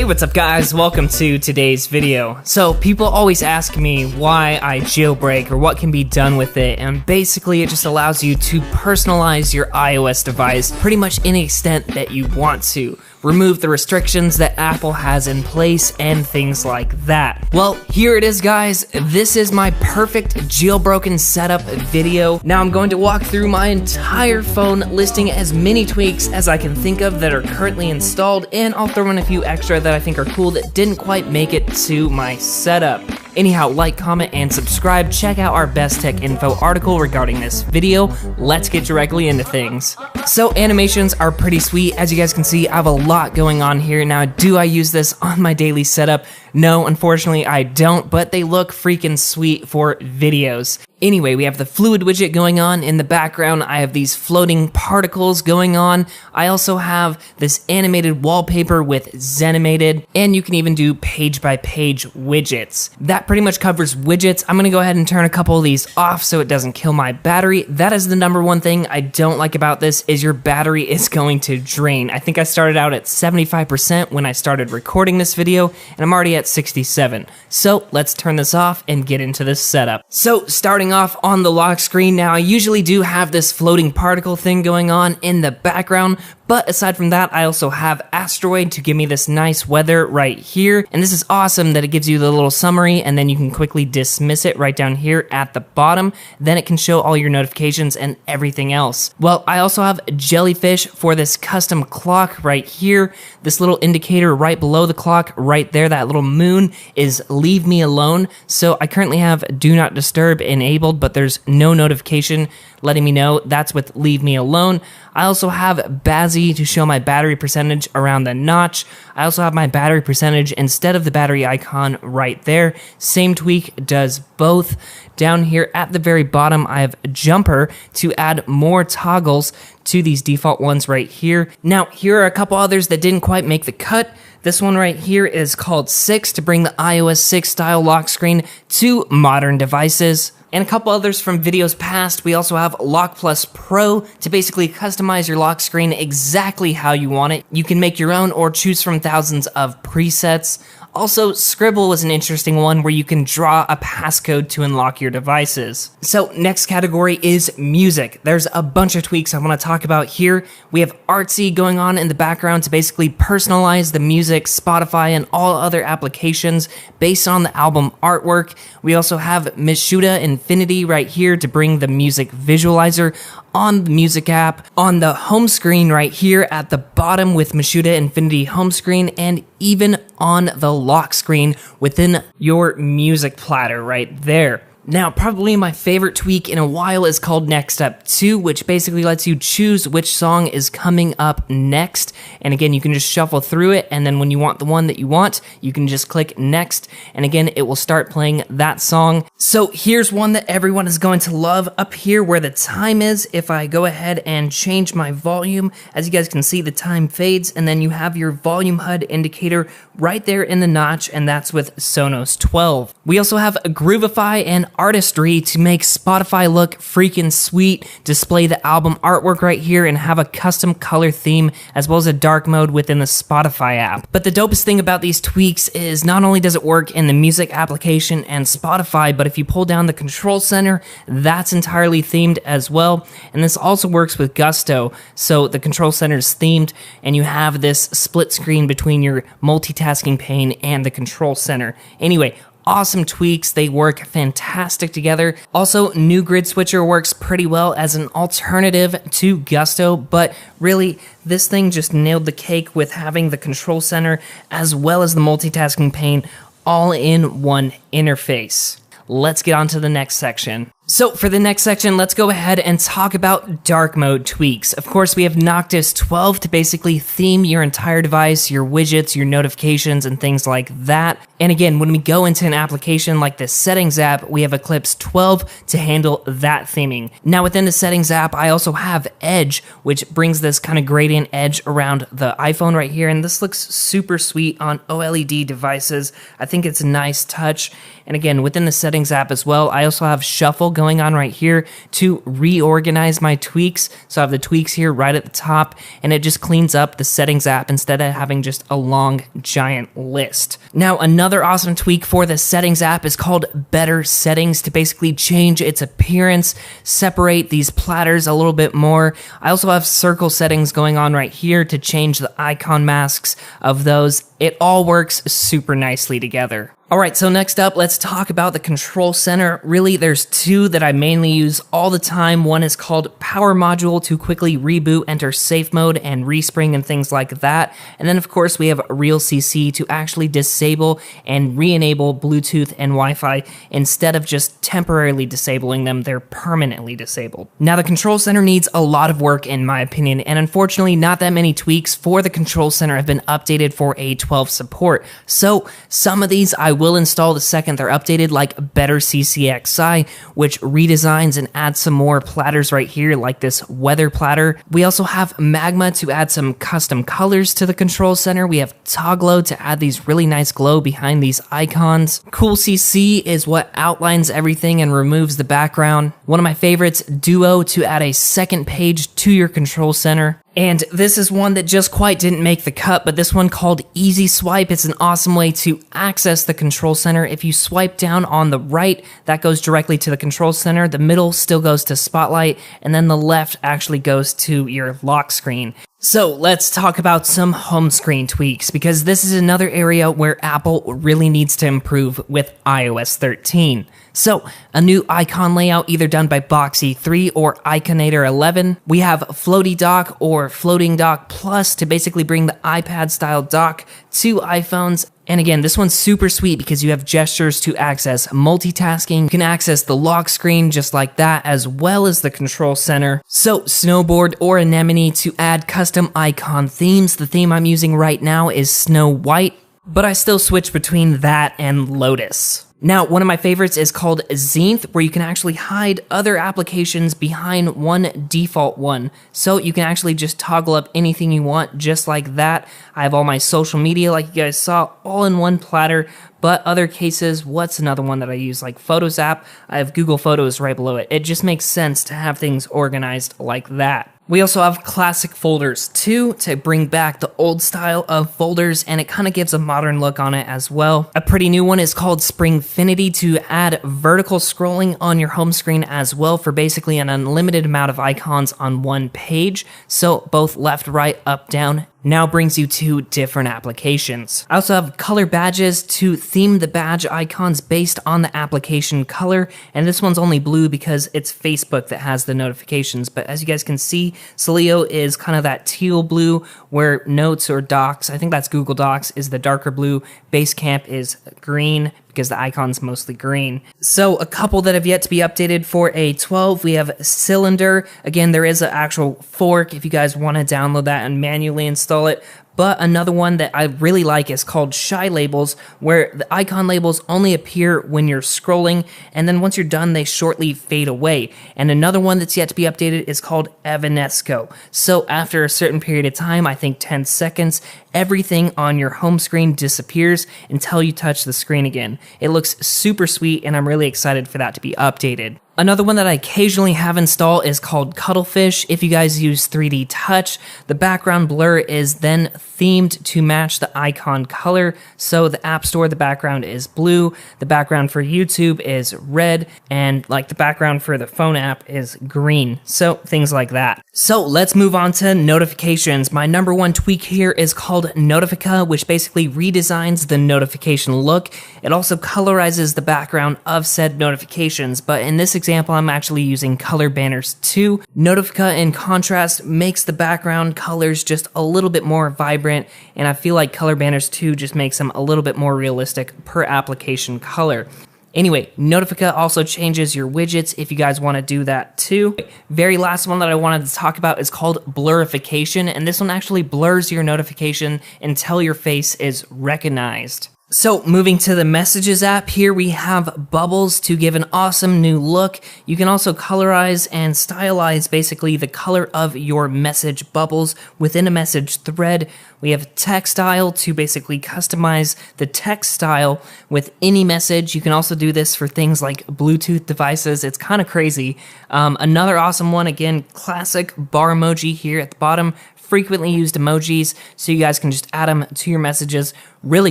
what's up guys? Welcome to today's video. So people always ask me why I jailbreak or what can be done with it, and basically it just allows you to personalize your iOS device pretty much any extent that you want to. Remove the restrictions that Apple has in place and things like that. Well, here it is guys. This is my perfect jailbroken setup video. Now I'm going to walk through my entire phone, listing as many tweaks as I can think of that are currently installed, and I'll throw in a few extra that I think are cool that didn't quite make it to my setup. Anyhow, like, comment, and subscribe. Check out our best tech info article regarding this video. Let's get directly into things. So animations are pretty sweet. As you guys can see, I have a lot going on here. Now, do I use this on my daily setup? No, unfortunately I don't, but they look freaking sweet for videos. Anyway, we have the fluid widget going on in the background. I have these floating particles going on. I also have this animated wallpaper with Zenimated, and you can even do page by page widgets. That pretty much covers widgets. I'm gonna go ahead and turn a couple of these off so it doesn't kill my battery. That is the number one thing I don't like about this, is your battery is going to drain. I think I started out at 75% when I started recording this video, and I'm already at 67. So let's turn this off and get into this setup. So starting off on the lock screen, now I usually do have this floating particle thing going on in the background, but aside from that, I also have Asteroid to give me this nice weather right here. And this is awesome that it gives you the little summary, and then you can quickly dismiss it right down here at the bottom. Then it can show all your notifications and everything else. Well, I also have Jellyfish for this custom clock right here. This little indicator right below the clock right there, that little moon, is leave me alone. So I currently have do not disturb enabled, but there's no notification letting me know that's with leave me alone. I also have Bazzy to show my battery percentage around the notch. I also have my battery percentage instead of the battery icon right there. Same tweak does both. Down here at the very bottom, I have Jumper to add more toggles to these default ones right here. Now, here are a couple others that didn't quite make the cut. This one right here is called 6 to bring the iOS 6 style lock screen to modern devices. And a couple others from videos past. We also have Lock Plus Pro to basically customize your lock screen exactly how you want it. You can make your own or choose from thousands of presets. Also, Scribble was an interesting one where you can draw a passcode to unlock your devices. So next category is music. There's a bunch of tweaks I want to talk about here. We have Artsy going on in the background to basically personalize the music, Spotify, and all other applications based on the album artwork. We also have Mishuda Infinity right here to bring the music visualizer on the music app, on the home screen right here at the bottom with Mishuda Infinity home screen, and even on the lock screen within your music platter right there. Now, probably my favorite tweak in a while is called Next Up 2, which basically lets you choose which song is coming up next. And again, you can just shuffle through it, and then when you want the one that you want, you can just click Next, and again, it will start playing that song. So here's one that everyone is going to love. Up here where the time is, if I go ahead and change my volume, as you guys can see, the time fades, and then you have your volume HUD indicator right there in the notch, and that's with Sonos 12. We also have Groovify and Artistry to make Spotify look freaking sweet, display the album artwork right here, and have a custom color theme as well as a dark mode within the Spotify app. But the dopest thing about these tweaks is not only does it work in the music application and Spotify, but if you pull down the control center, that's entirely themed as well. And this also works with Gusto, so the control center is themed, and you have this split screen between your multitasking pane and the control center. Anyway, awesome tweaks. They work fantastic together. Also, New Grid Switcher works pretty well as an alternative to Gusto, but really, this thing just nailed the cake with having the control center as well as the multitasking pane all in one interface. Let's get on to the next section. So for the next section, let's go ahead and talk about dark mode tweaks. Of course, we have Noctis 12 to basically theme your entire device, your widgets, your notifications, and things like that. And again, when we go into an application like the Settings app, we have Eclipse 12 to handle that theming. Now within the Settings app, I also have Edge, which brings this kind of gradient edge around the iPhone right here. And this looks super sweet on OLED devices. I think it's a nice touch. And again, within the Settings app as well, I also have Shuffle going on right here to reorganize my tweaks. So I have the tweaks here right at the top, and it just cleans up the settings app instead of having just a long giant list. Now, another awesome tweak for the settings app is called Better Settings to basically change its appearance, separate these platters a little bit more. I also have circle settings going on right here to change the icon masks of those. It all works super nicely together. Alright, so next up, let's talk about the control center. Really, there's two that I mainly use all the time. One is called Power Module to quickly reboot, enter safe mode, and respring and things like that. And then, of course, we have Real CC to actually disable and re-enable Bluetooth and Wi-Fi. Instead of just temporarily disabling them, they're permanently disabled. Now, the control center needs a lot of work, in my opinion, and unfortunately, not that many tweaks for the control center have been updated for A12 support. So, some of these I will install the second they're updated, like Better CCXI, which redesigns and adds some more platters right here, like this weather platter. We also have Magma to add some custom colors to the control center. We have Togglow to add these really nice glow behind these icons. Cool CC is what outlines everything and removes the background. One of my favorites, Duo, to add a second page to your control center. And this is one that just quite didn't make the cut, but this one called Easy Swipe. It's an awesome way to access the control center. If you swipe down on the right, that goes directly to the control center. The middle still goes to Spotlight, and then the left actually goes to your lock screen. So let's talk about some home screen tweaks, because this is another area where Apple really needs to improve with iOS 13. So, a new icon layout either done by Boxy3 or Iconator 11. We have Floaty Dock or Floating Dock Plus to basically bring the iPad-style dock to iPhones. And again, this one's super sweet because you have gestures to access multitasking. You can access the lock screen just like that, as well as the control center. So, Snowboard or Anemone to add custom icon themes. The theme I'm using right now is Snow White, but I still switch between that and Lotus. Now, one of my favorites is called Zenith, where you can actually hide other applications behind one default one. So you can actually just toggle up anything you want just like that. I have all my social media, like you guys saw, all in one platter. But other cases, what's another one that I use? Like Photos app, I have Google Photos right below it. It just makes sense to have things organized like that. We also have classic folders too, to bring back the old style of folders, and it kind of gives a modern look on it as well. A pretty new one is called Springfinity to add vertical scrolling on your home screen as well, for basically an unlimited amount of icons on one page. So both left, right, up, down now brings you to different applications. I also have color badges to theme the badge icons based on the application color, and this one's only blue because it's Facebook that has the notifications. But as you guys can see, Celio is kind of that teal blue, where Notes or Docs, I think that's Google Docs, is the darker blue. Basecamp is green, because the icon's mostly green. So a couple that have yet to be updated for A12, we have Cylinder. Again, there is an actual fork if you guys want to download that and manually install it. But another one that I really like is called Shy Labels, where the icon labels only appear when you're scrolling, and then once you're done, they shortly fade away. And another one that's yet to be updated is called Evanesco. So after a certain period of time, I think 10 seconds, everything on your home screen disappears until you touch the screen again. It looks super sweet, and I'm really excited for that to be updated. Another one that I occasionally have installed is called Cuttlefish. If you guys use 3D Touch, the background blur is then themed to match the icon color. So the App Store, the background is blue, the background for YouTube is red, and like the background for the phone app is green. So things like that. So let's move on to notifications. My number one tweak here is called Notifica, which basically redesigns the notification look. It also colorizes the background of said notifications, but in this example, I'm actually using color banners too. Notifica, in contrast, makes the background colors just a little bit more vibrant, and I feel like color banners too just makes them a little bit more realistic per application color. Anyway, Notifica also changes your widgets if you guys want to do that too. Very last one that I wanted to talk about is called Blurification, and this one actually blurs your notification until your face is recognized. So moving to the Messages app, here we have bubbles to give an awesome new look. You can also colorize and stylize basically the color of your message bubbles within a message thread. We have textile to basically customize the text style with any message. You can also do this for things like Bluetooth devices. It's kind of crazy. Another awesome one, again, classic bar emoji here at the bottom. Frequently used emojis, so you guys can just add them to your messages really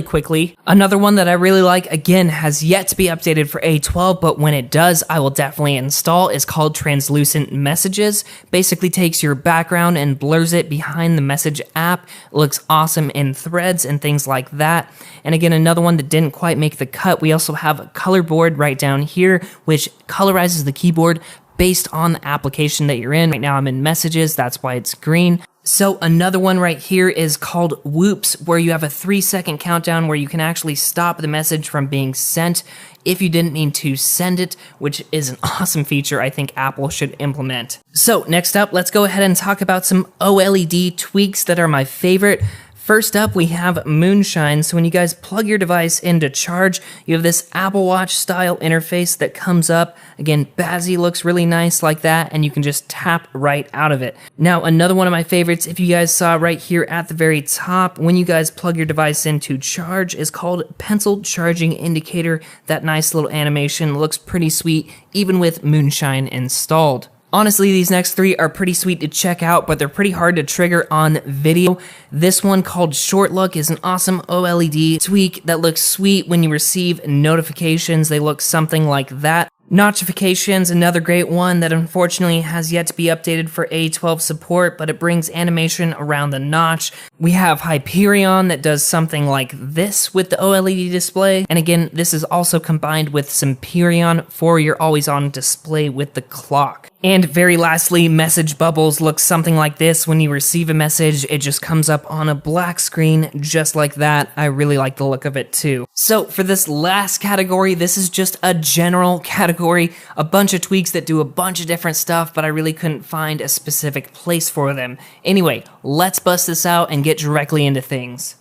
quickly. Another one that I really like, again, has yet to be updated for A12, but when it does, I will definitely install, is called Translucent Messages. Basically takes your background and blurs it behind the message app. It looks awesome in threads and things like that. And again, another one that didn't quite make the cut, we also have a color board right down here, which colorizes the keyboard based on the application that you're in. Right now I'm in Messages, that's why it's green. So another one right here is called Whoops, where you have a 3-second countdown where you can actually stop the message from being sent if you didn't mean to send it, which is an awesome feature I think Apple should implement. So next up, let's go ahead and talk about some OLED tweaks that are my favorite. First up, we have Moonshine. So when you guys plug your device into charge, you have this Apple Watch style interface that comes up. Again, Bazzy looks really nice like that, and you can just tap right out of it. Now, another one of my favorites, if you guys saw right here at the very top, when you guys plug your device into charge, is called Pencil Charging Indicator. That nice little animation looks pretty sweet, even with Moonshine installed. Honestly, these next three are pretty sweet to check out, but they're pretty hard to trigger on video. This one called Short Look is an awesome OLED tweak that looks sweet when you receive notifications. They look something like that. Notchification's another great one that unfortunately has yet to be updated for A12 support, but it brings animation around the notch. We have Hyperion that does something like this with the OLED display, and again, this is also combined with Semperion for your always-on display with the clock. And very lastly, Message Bubbles looks something like this. When you receive a message, it just comes up on a black screen just like that. I really like the look of it too. So for this last category, this is just a general category, a bunch of tweaks that do a bunch of different stuff, but I really couldn't find a specific place for them. Anyway, let's bust this out and get directly into things.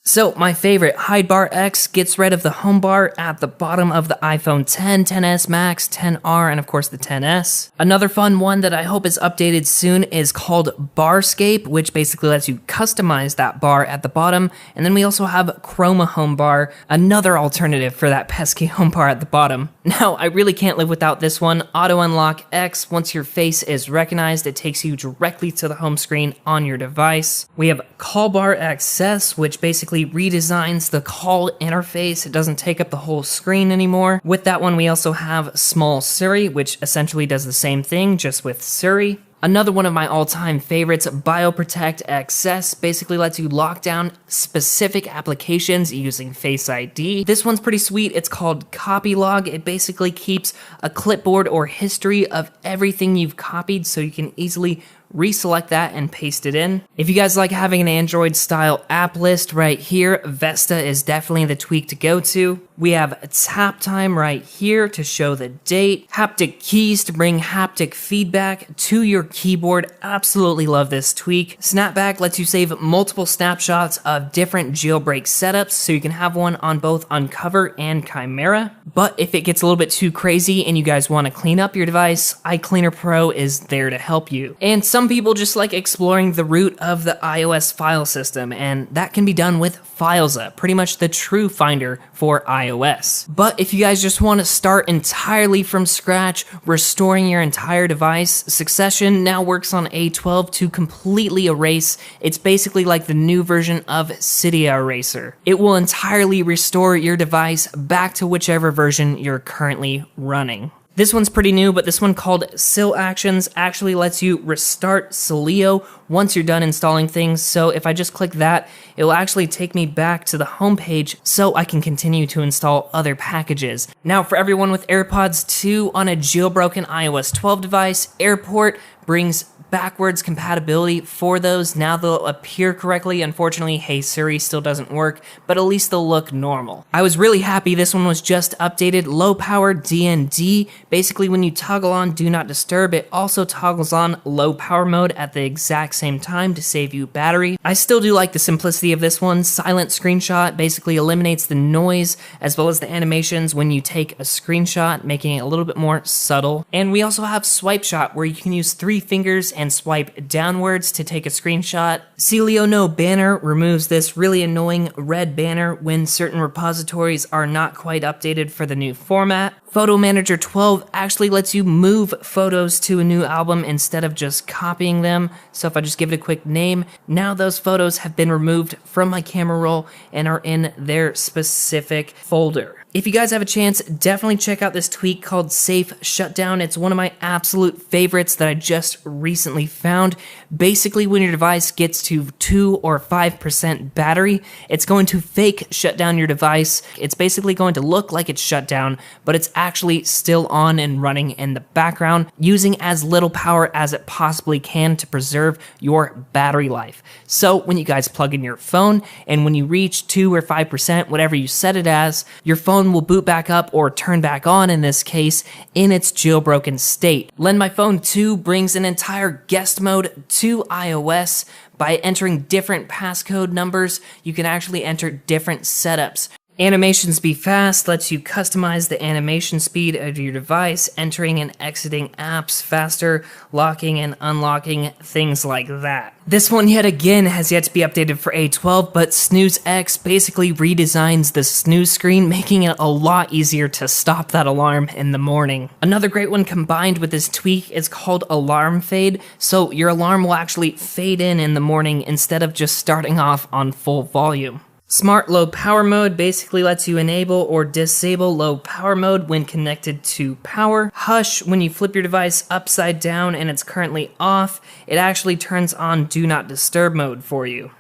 So my favorite, Hide Bar X, gets rid of the home bar at the bottom of the iPhone 10, 10s Max, 10R, and of course the 10s. Another fun one that I hope is updated soon is called Barscape, which basically lets you customize that bar at the bottom. And then we also have Chroma Home Bar, another alternative for that pesky home bar at the bottom. Now, I really can't live without this one, Auto Unlock X. Once your face is recognized, it takes you directly to the home screen on your device. We have Call Bar Access, which basically redesigns the call interface. It doesn't take up the whole screen anymore. With that one, we also have Small Siri, which essentially does the same thing, just with Siri. Another one of my all-time favorites, BioProtect XS, basically lets you lock down specific applications using Face ID. This one's pretty sweet. It's called Copy Log. It basically keeps a clipboard or history of everything you've copied so you can easily reselect that and paste it in. If you guys like having an Android style app list right here, Vesta is definitely the tweak to go to. We have Tap Time right here to show the date. Haptic keys to bring haptic feedback to your keyboard. Absolutely love this tweak. Snapback lets you save multiple snapshots of different jailbreak setups so you can have one on both Uncover and Chimera. But if it gets a little bit too crazy and you guys want to clean up your device, iCleaner Pro is there to help you. And some people just like exploring the root of the iOS file system, and that can be done with Filesa, pretty much the true finder for iOS. But if you guys just want to start entirely from scratch, restoring your entire device, Succession now works on A12 to completely erase. It's basically like the new version of Cydia Eraser. It will entirely restore your device back to whichever version you're currently running. This one's pretty new, but this one called Sil Actions actually lets you restart Cilio once you're done installing things. So if I just click that, it will actually take me back to the home page so I can continue to install other packages. Now for everyone with AirPods 2 on a jailbroken iOS 12 device, Airport brings backwards compatibility for those. Now they'll appear correctly. Unfortunately, Hey Siri still doesn't work, but at least they'll look normal. I was really happy this one was just updated. Low power DND. Basically, when you toggle on Do Not Disturb, it also toggles on low power mode at the exact same time to save you battery. I still do like the simplicity of this one. Silent screenshot basically eliminates the noise as well as the animations when you take a screenshot, making it a little bit more subtle. And we also have swipe shot, where you can use 3 fingers and swipe downwards to take a screenshot. Celio No Banner removes this really annoying red banner when certain repositories are not quite updated for the new format. Photo Manager 12 actually lets you move photos to a new album instead of just copying them. So if I just give it a quick name, now those photos have been removed from my camera roll and are in their specific folder. If you guys have a chance, definitely check out this tweak called Safe Shutdown. It's one of my absolute favorites that I just recently found. Basically, when your device gets to 2 or 5% battery, it's going to fake shut down your device. It's basically going to look like it's shut down, but it's actually still on and running in the background, using as little power as it possibly can to preserve your battery life. So when you guys plug in your phone, and when you reach 2 or 5%, whatever you set it as, your phone will boot back up, or turn back on in this case, in its jailbroken state. Lend My Phone 2 brings an entire guest mode to iOS. By entering different passcode numbers, you can actually enter different setups. Animations Be Fast lets you customize the animation speed of your device, entering and exiting apps faster, locking and unlocking, things like that. This one yet again has yet to be updated for A12, but Snooze X basically redesigns the snooze screen, making it a lot easier to stop that alarm in the morning. Another great one combined with this tweak is called Alarm Fade, so your alarm will actually fade in the morning instead of just starting off on full volume. Smart Low Power Mode basically lets you enable or disable low power mode when connected to power. Hush, when you flip your device upside down and it's currently off, it actually turns on Do Not Disturb mode for you.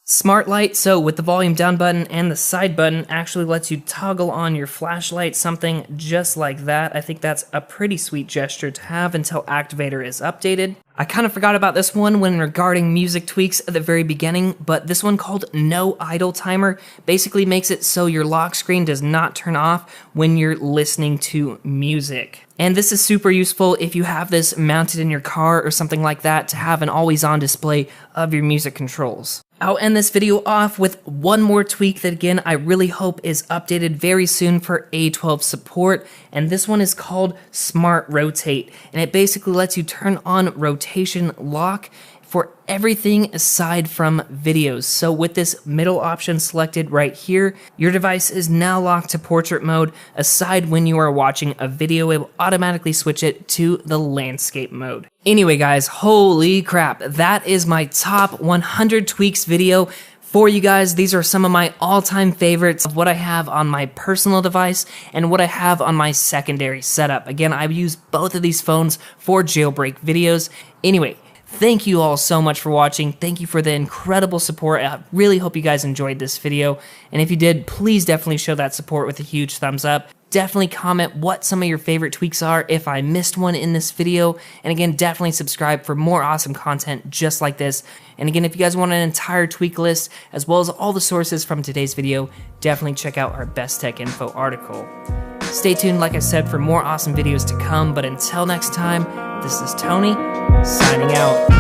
Smart Light, so with the volume down button and the side button, actually lets you toggle on your flashlight, something just like that. I think that's a pretty sweet gesture to have until Activator is updated. I kind of forgot about this one when regarding music tweaks at the very beginning, but this one called No Idle Timer basically makes it so your lock screen does not turn off when you're listening to music. And this is super useful if you have this mounted in your car or something like that to have an always-on display of your music controls. I'll end this video off with one more tweak that again I really hope is updated very soon for A12 support, and this one is called Smart Rotate, and it basically lets you turn on rotation lock for everything aside from videos. So with this middle option selected right here, your device is now locked to portrait mode. Aside when you are watching a video, it will automatically switch it to the landscape mode. Anyway guys, holy crap, that is my top 100 tweaks video for you guys. These are some of my all-time favorites of what I have on my personal device and what I have on my secondary setup. Again, I use both of these phones for jailbreak videos. Anyway, thank you all so much for watching. Thank you for the incredible support. I really hope you guys enjoyed this video. And if you did, please definitely show that support with a huge thumbs up. Definitely comment what some of your favorite tweaks are if I missed one in this video. And again, definitely subscribe for more awesome content just like this. And again, if you guys want an entire tweak list, as well as all the sources from today's video, definitely check out our Best Tech Info article. Stay tuned, like I said, for more awesome videos to come. But until next time, this is Tony, signing out.